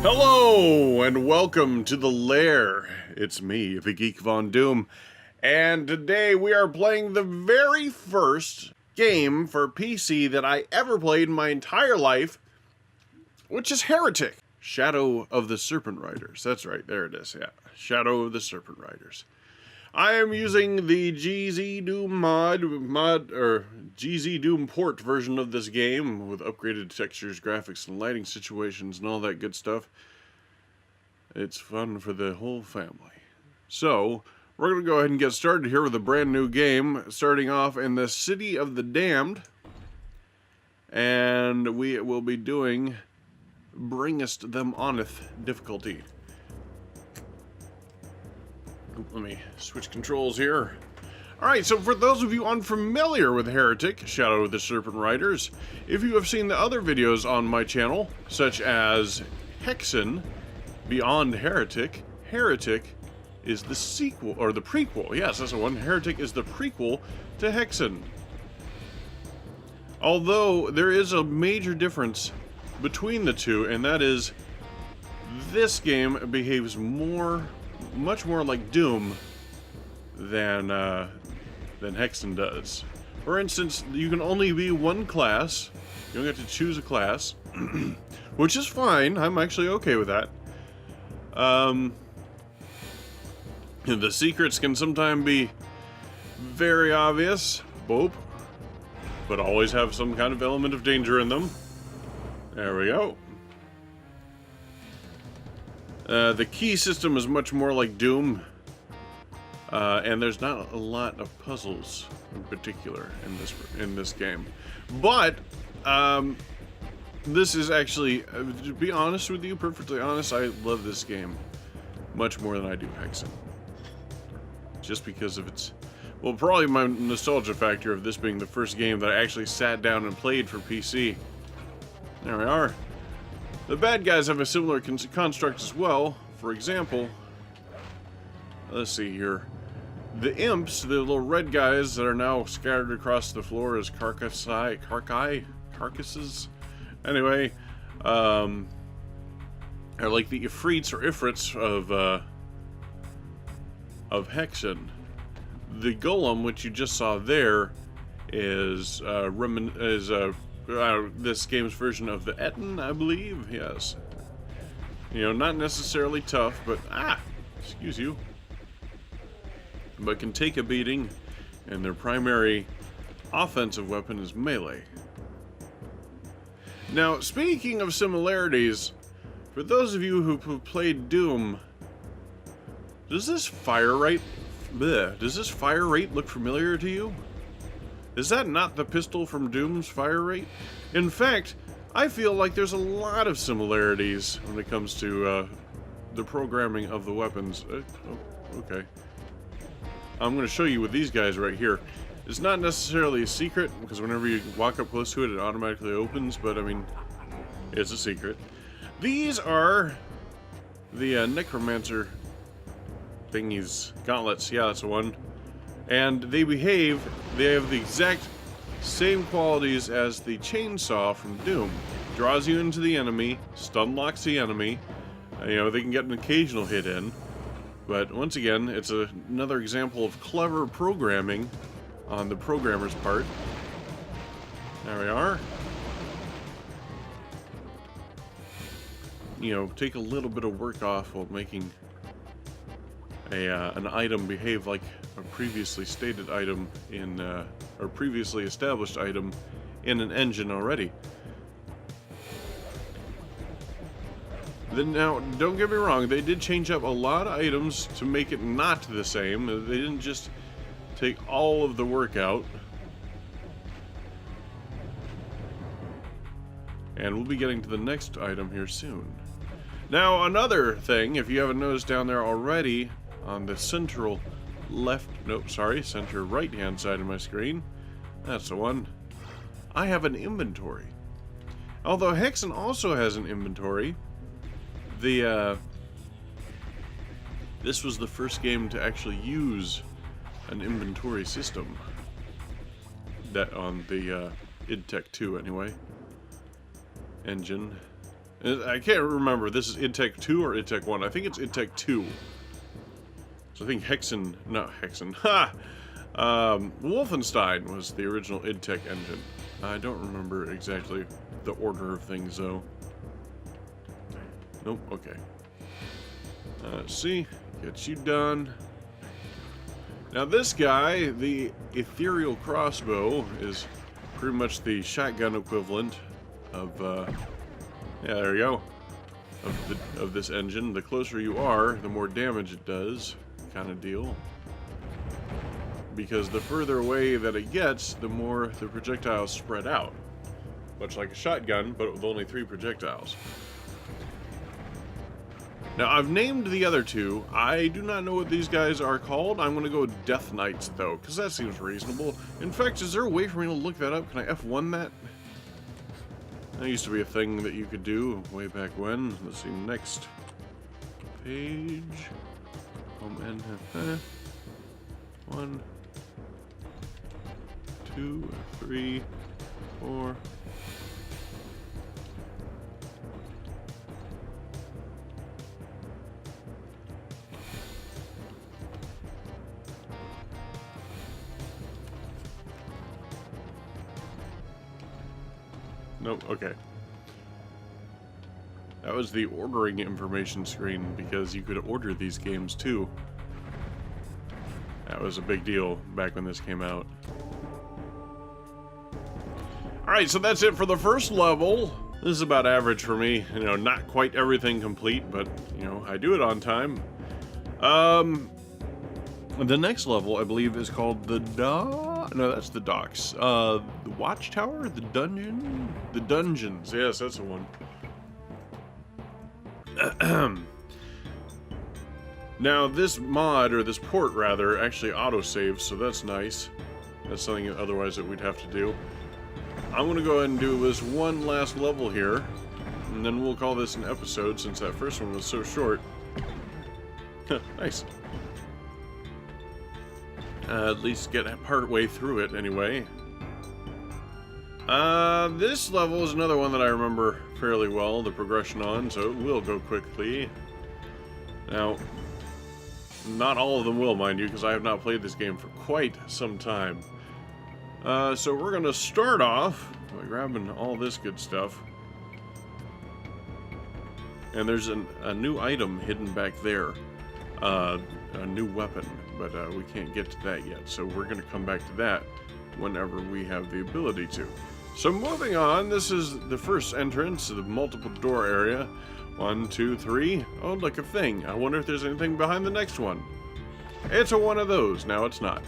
Hello and welcome to the lair. It's me, the Geek Vondoom, and today we are playing the very first game for PC that I ever played in my entire life, which is Heretic. Shadow of the Serpent Riders. That's right, there it is, yeah. Shadow of the Serpent Riders. I am using the GZ Doom GZ Doom port version of this game with upgraded textures, graphics, and lighting situations and all that good stuff. It's fun for the whole family. So, we're going to go ahead and get started here with a brand new game, starting off in the City of the Damned. And we will be doing Bringest Them Oneth difficulty. Let me switch controls here. Alright, so for those of you unfamiliar with Heretic, Shadow of the Serpent Riders, if you have seen the other videos on my channel, such as Hexen, Beyond Heretic, Heretic is the sequel, or the prequel, yes, that's the one. Heretic is the prequel to Hexen. Although, there is a major difference between the two, and that is, this game behaves much more like Doom than Hexen does. For instance, you can only be one class. You don't get to choose a class, which is fine. I'm actually okay with that. The secrets can sometimes be very obvious, boop, but always have some kind of element of danger in them. There we go. The key system is much more like Doom, and there's not a lot of puzzles in particular in this game. But this is actually, to be honest with you, perfectly honest, I love this game much more than I do Hexen. Just because of its, well, probably my nostalgia factor of this being the first game that I actually sat down and played for PC. There we are. The bad guys have a similar construct as well. For example, let's see here. The imps, the little red guys that are now scattered across the floor as carcasses. Anyway, are like the Ifrits or Ifrits of Hexen. The golem, which you just saw there, is this game's version of the Etten, I believe. Yes. You know, not necessarily tough, but excuse you. But can take a beating, and their primary offensive weapon is melee. Now, speaking of similarities, for those of you who played Doom, does this fire rate look familiar to you? Is that not the pistol from Doom's fire rate? In fact, I feel like there's a lot of similarities when it comes to the programming of the weapons. Okay. I'm going to show you with these guys right here. It's not necessarily a secret, because whenever you walk up close to it, it automatically opens, but I mean, it's a secret. These are the Necromancer thingies, gauntlets, yeah, that's the one. And they have the exact same qualities as the chainsaw from Doom. Draws you into the enemy, stun locks the enemy. You know, they can get an occasional hit in. But once again, it's another example of clever programming on the programmer's part. There we are. You know, take a little bit of work off while making an item behave like a previously stated item in, or previously established item in an engine already. Then now, don't get me wrong, they did change up a lot of items to make it not the same. They didn't just take all of the work out. And we'll be getting to the next item here soon. Now, another thing, if you haven't noticed down there already, on the central center right-hand side of my screen, that's the one, I have an inventory. Although Hexen also has an inventory, this was the first game to actually use an inventory system. That on the id Tech 2 anyway. Engine. I can't remember. This is Intech 2 or Intech 1. I think it's Intech 2. So I think Hexen. Ha! Wolfenstein was the original Intech engine. I don't remember exactly the order of things, though. Nope, okay. Let's see. Get you done. Now this guy, the ethereal crossbow, is pretty much the shotgun equivalent of, yeah, there you go, of this engine. The closer you are, the more damage it does, kind of deal. Because the further away that it gets, the more the projectiles spread out. Much like a shotgun, but with only 3 projectiles. Now, I've named the other two. I do not know what these guys are called. I'm going to go Death Knights, though, because that seems reasonable. In fact, is there a way for me to look that up? Can I F1 that? That used to be a thing that you could do way back when. Let's see, next page. And 1, 2, 3, 4. Nope, okay. That was the ordering information screen, because you could order these games too. That was a big deal back when this came out. Alright, so that's it for the first level. This is about average for me. You know, not quite everything complete, but, you know, I do it on time. The next level, I believe, is called the No, that's the docks. The watchtower? The dungeon? The dungeons. Yes, that's the one. Now, this mod, or this port, rather, actually autosaves, so that's nice. That's something otherwise that we'd have to do. I'm going to go ahead and do this one last level here, and then we'll call this an episode, since that first one was so short. Nice. At least get part way through it, anyway. This level is another one that I remember fairly well, the progression on, so it will go quickly. Now, not all of them will, mind you, because I have not played this game for quite some time. So we're going to start off by grabbing all this good stuff. And there's a new item hidden back there. A new weapon, but we can't get to that yet, so we're going to come back to that whenever we have the ability to. So moving on, this is the first entrance to the multiple door area. 1, 2, 3. Oh, look, a thing. I wonder if there's anything behind the next one. It's a one of those. Now it's not.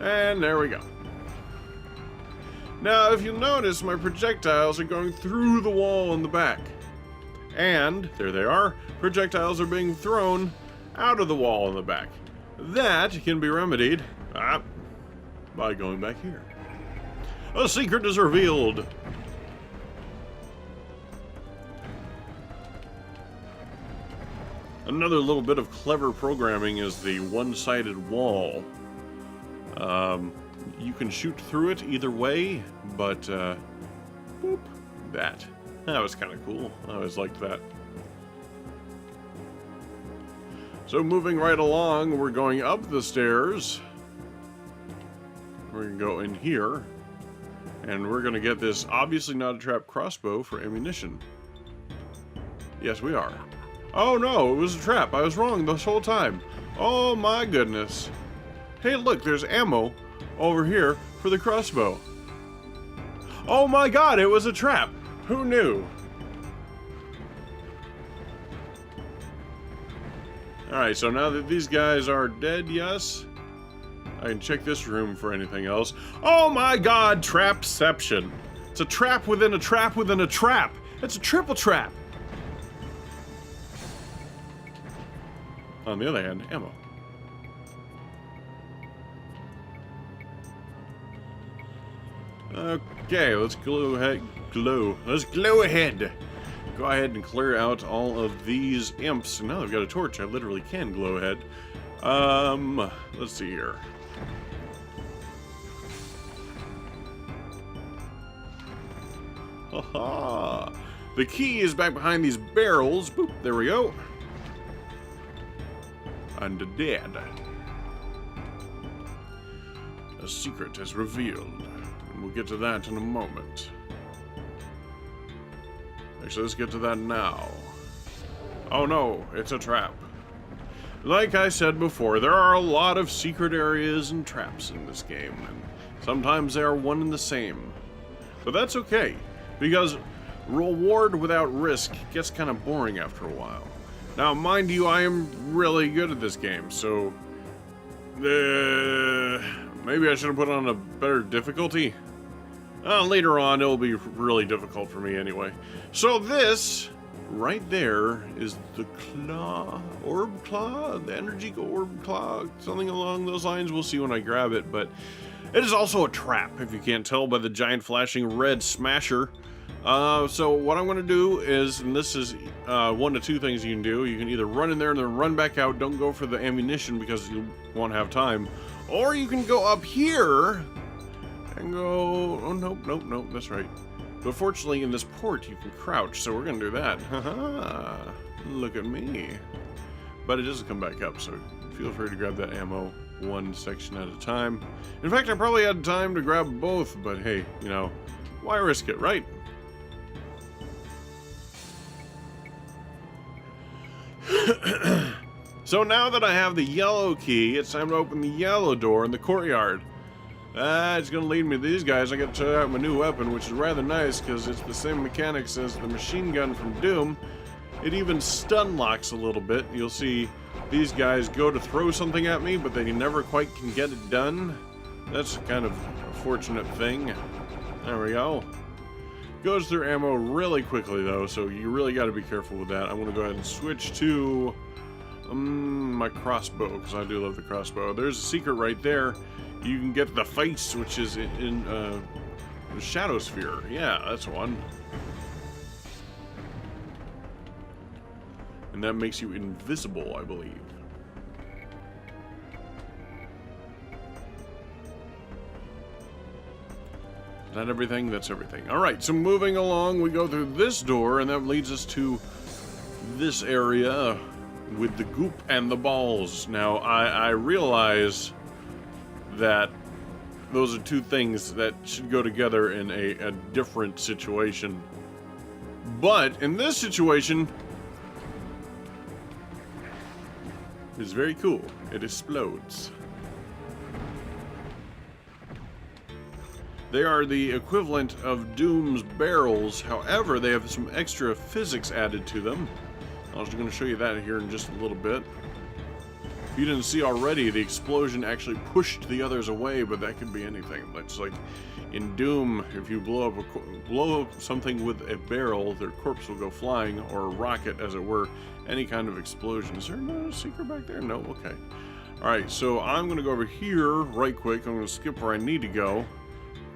And there we go. Now, if you'll notice, my projectiles are going through the wall in the back. And, there they are, projectiles are being thrown out of the wall in the back. That can be remedied by going back here. A secret is revealed. Another little bit of clever programming is the one-sided wall. You can shoot through it either way, but boop, that was kind of cool. I always liked that. So moving right along, we're going up the stairs. We're going to go in here. And we're going to get this obviously not a trap crossbow for ammunition. Yes, we are. Oh no, it was a trap. I was wrong this whole time. Oh my goodness. Hey, look, there's ammo over here for the crossbow. Oh my god, it was a trap. Who knew? Alright, so now that these guys are dead, yes, I can check this room for anything else. Oh my god, Trap-Ception. It's a trap within a trap within a trap. It's a triple trap. On the other hand, ammo. Okay, let's go ahead. Let's glow ahead. Go ahead and clear out all of these imps. Now I've got a torch. I literally can glow ahead. Let's see here. Haha! The key is back behind these barrels. Boop, there we go. And dead. A secret is revealed. And we'll get to that in a moment. Actually, let's get to that now. Oh no, it's a trap. Like I said before, there are a lot of secret areas and traps in this game, and sometimes they are one and the same. But that's okay, because reward without risk gets kind of boring after a while. Now, mind you, I am really good at this game, so maybe I should have put on a better difficulty. Later on, it'll be really difficult for me anyway. So this right there is the orb claw, the energy orb claw, something along those lines. We'll see when I grab it, but it is also a trap, if you can't tell by the giant flashing red smasher. So what I'm going to do is, and this is one of two things you can do. You can either run in there and then run back out. Don't go for the ammunition because you won't have time. Or you can go up here and go... Oh, nope, that's right. But fortunately, in this port, you can crouch, so we're going to do that. Haha, look at me. But it doesn't come back up, so feel free to grab that ammo one section at a time. In fact, I probably had time to grab both, but hey, you know, why risk it, right? So now that I have the yellow key, it's time to open the yellow door in the courtyard. It's going to lead me to these guys. I got to try out my new weapon, which is rather nice because it's the same mechanics as the machine gun from Doom. It even stun locks a little bit. You'll see these guys go to throw something at me, but they never quite can get it done. That's kind of a fortunate thing. There we go. Goes through ammo really quickly, though, so you really got to be careful with that. I'm going to go ahead and switch to my crossbow, because I do love the crossbow. There's a secret right there. You can get the face, which is in the shadow sphere. Yeah, that's one. And that makes you invisible, I believe. Is that everything? That's everything. Alright, so moving along, we go through this door, and that leads us to this area with the goop and the balls. Now, I realize that those are two things that should go together in a different situation. But in this situation, it's very cool. It explodes. They are the equivalent of Doom's barrels. However, they have some extra physics added to them. I was going to show you that here in just a little bit. If you didn't see already, the explosion actually pushed the others away, but that could be anything. It's like in Doom, if you blow up something with a barrel, their corpse will go flying, or a rocket, as it were. Any kind of explosion. Is there no secret back there? No? Okay. Alright, so I'm going to go over here right quick. I'm going to skip where I need to go.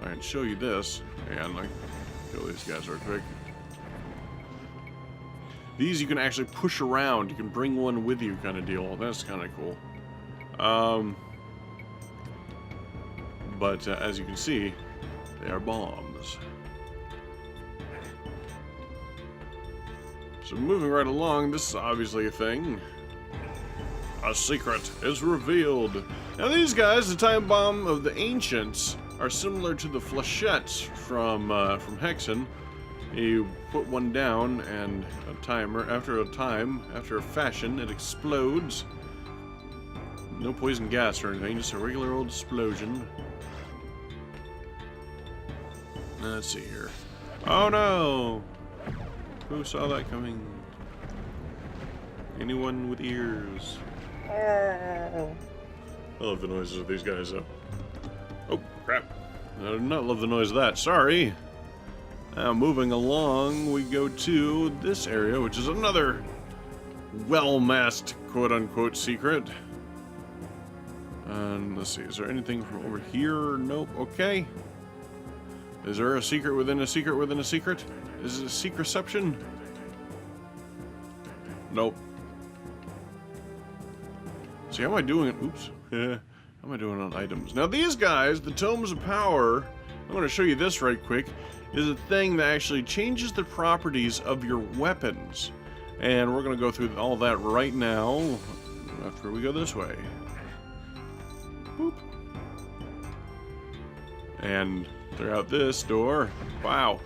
I can show you this. And like, kill these guys real quick. These you can actually push around. You can bring one with you, kind of deal. That's kind of cool. But as you can see, they are bombs. So moving right along, this is obviously a thing. A secret is revealed. Now these guys, the time bomb of the ancients, are similar to the flechettes from Hexen. You put one down, and after a fashion, it explodes. No poison gas or anything, just a regular old explosion. Let's see here. Oh no! Who saw that coming? Anyone with ears? I love the noises of these guys, though. Oh, crap. I do not love the noise of that. Sorry. Now, moving along, we go to this area, which is another well-masked, quote-unquote, secret. And let's see, is there anything from over here? Nope. Okay. Is there a secret within a secret within a secret? Is it a Trap-Ception? Nope. See, how am I doing it? Oops. How am I doing on items? Now, these guys, the Tomes of Power, I'm going to show you this right quick. is a thing that actually changes the properties of your weapons. And we're going to go through all that right now after we go this way. Boop. And throughout this door. Wow.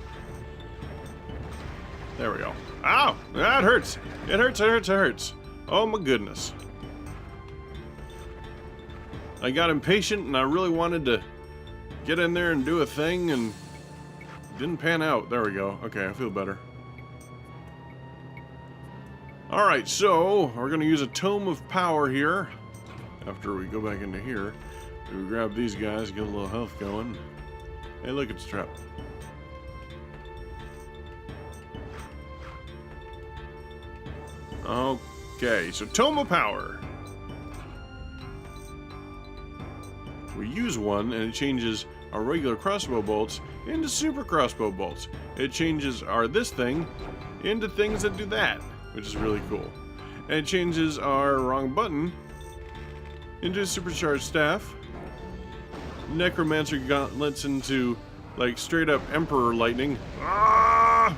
There we go. Ow! That hurts! It hurts, it hurts, it hurts. Oh my goodness. I got impatient and I really wanted to get in there and do a thing and didn't pan out. There we go. Okay, I feel better. Alright, so we're going to use a Tome of Power here. After we go back into here, we grab these guys, get a little health going. Hey, look, it's Trap. Okay, so Tome of Power. We use one and it changes our regular crossbow bolts into super crossbow bolts. It changes our this thing into things that do that, which is really cool. And it changes our wrong button into supercharged staff. Necromancer gauntlets into like straight up Emperor lightning. Ah!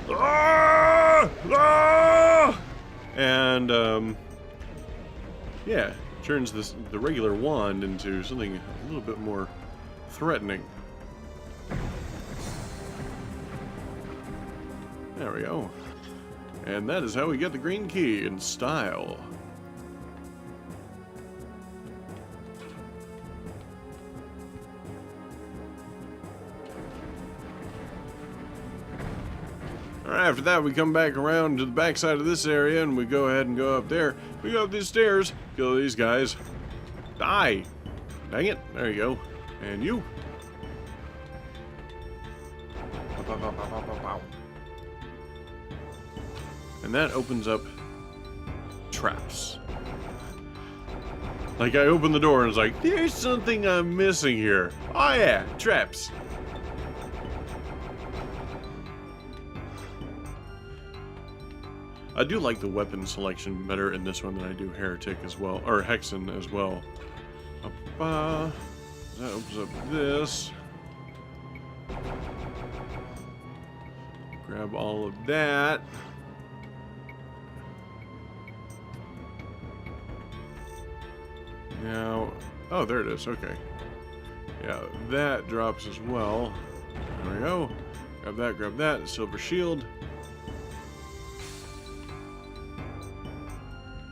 Ah! Ah! And yeah, turns the regular wand into something a little bit more threatening. There we go. And that is how we get the green key in style. Alright, after that we come back around to the back side of this area and we go ahead and go up there. We go up these stairs, kill these guys. Die! Dang it, there you go. And you. And that opens up traps. Like I open the door and it's like, there's something I'm missing here. Oh yeah, traps. I do like the weapon selection better in this one than I do Heretic as well, or Hexen as well. That opens up this. Grab all of that. Now, oh, there it is. Okay. Yeah, that drops as well. There we go. Grab that. Silver shield.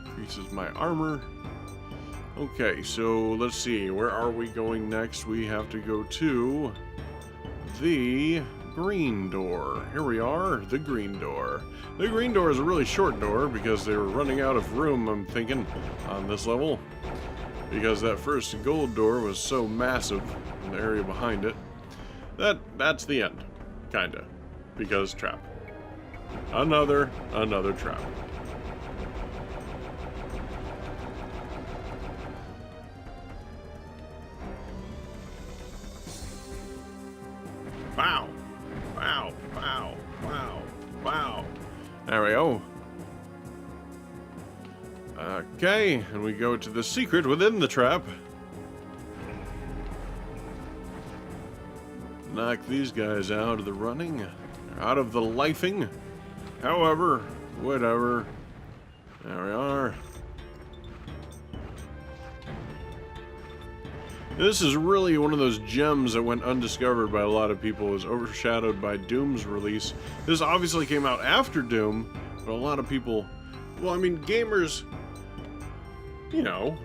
Increases my armor. Okay, so let's see. Where are we going next? We have to go to the green door. Here we are, the green door. The green door is a really short door because they were running out of room, I'm thinking, on this level. Because that first gold door was so massive in the area behind it. That's the end. Kinda. Because trap. Another trap. Wow. Wow. Wow. Wow. Wow. There we go. Okay, and we go to the secret within the trap. Knock these guys out of the running, out of the lifing. However, whatever. There we are. This is really one of those gems that went undiscovered by a lot of people. It was overshadowed by Doom's release. This obviously came out after Doom, but a lot of people, well, I mean, gamers, you know,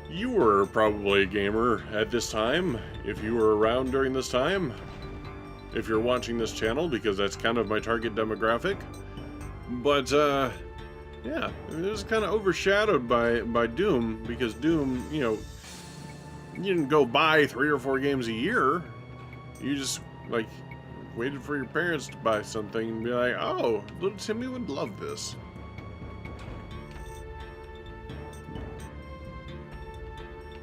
you were probably a gamer at this time, if you were around during this time, if you're watching this channel, because that's kind of my target demographic. But, yeah, it was kind of overshadowed by Doom, because Doom, you know, you didn't go buy 3 or 4 games a year. You just, like, waited for your parents to buy something and be like, oh, little Timmy would love this.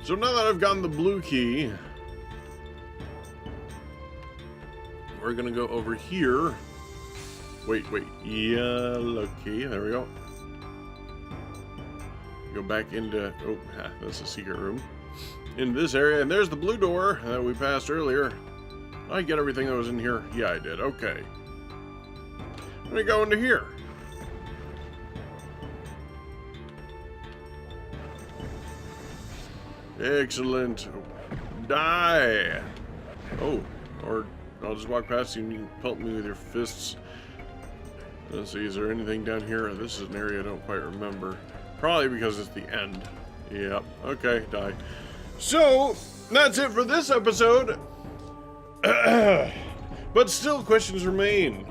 So now that I've gotten the blue key, we're gonna go over here. Wait, yellow key, there we go. Go back into, oh, that's a secret room. In this area, and there's the blue door that we passed earlier. Did I get everything that was in here? Yeah, I did. Okay. Let me go into here. Excellent. Die. Oh, or I'll just walk past you and you can pelt me with your fists. Let's see, is there anything down here? This is an area I don't quite remember. Probably because it's the end. Yep. Okay, die. So, that's it for this episode. But still, questions remain.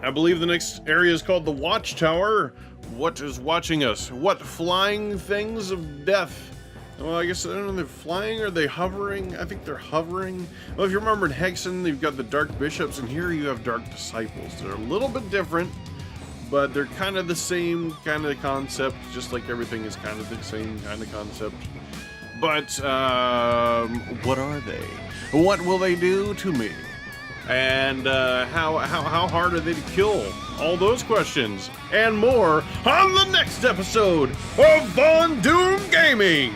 I believe the next area is called the Watchtower. What is watching us? What flying things of death? Well, I guess, I don't know, they're flying, or are they hovering? I think they're hovering. Well, if you remember in Hexen, they've got the Dark Bishops, and here you have Dark Disciples. They're a little bit different, but they're kind of the same kind of concept, just like everything is kind of the same kind of concept. But, what are they? What will they do to me? And how hard are they to kill? All those questions and more on the next episode of Vondoom Gaming!